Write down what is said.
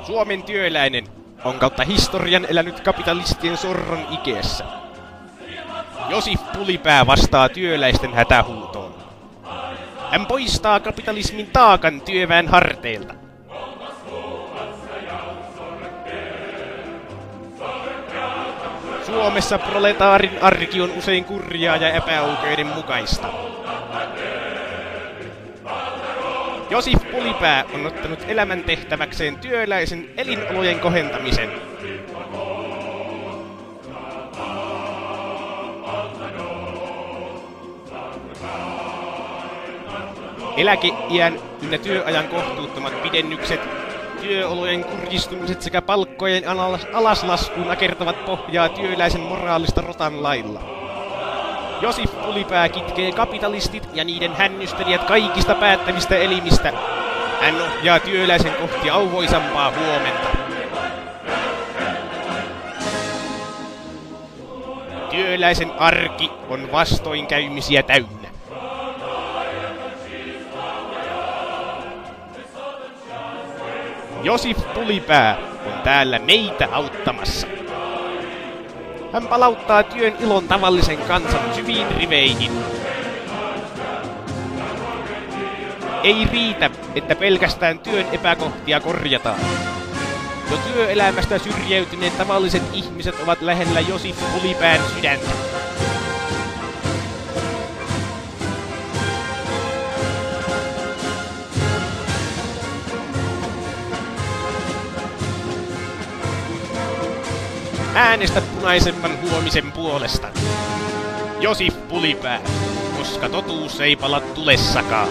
Suomen työläinen on kautta historian elänyt kapitalistien sorron ikeessä. Josif Pulipää vastaa työläisten hätähuutoon. Hän poistaa kapitalismin taakan työväen harteilta. Suomessa proletaarin arki on usein kurjaa ja epäoikeudenmukaista. Josif Pulipää on ottanut elämäntehtäväkseen työläisen elinolojen kohentamisen. Eläkeiän ynnä työajan kohtuuttomat pidennykset, työolojen kurjistumiset sekä palkkojen alaslaskuun nakertavat pohjaa työläisen moraalista rotan lailla. Josif Pulipää kitkee kapitalistit ja niiden hännystelijät kaikista päättävistä elimistä. Hän ohjaa työläisen kohti auvoisampaa huomenta. Työläisen arki on vastoinkäymisiä täynnä. Josif Pulipää on täällä meitä auttamassa. Hän palauttaa työn ilon tavallisen kansan syviin riveihin. Ei riitä, että pelkästään työn epäkohtia korjataan. Jo työelämästä syrjäytyneet tavalliset ihmiset ovat lähellä Josif Pulipään sydäntä. Äänestä punaisemman huomisen puolesta. Josif Pulipää, koska totuus ei pala tulessakaan.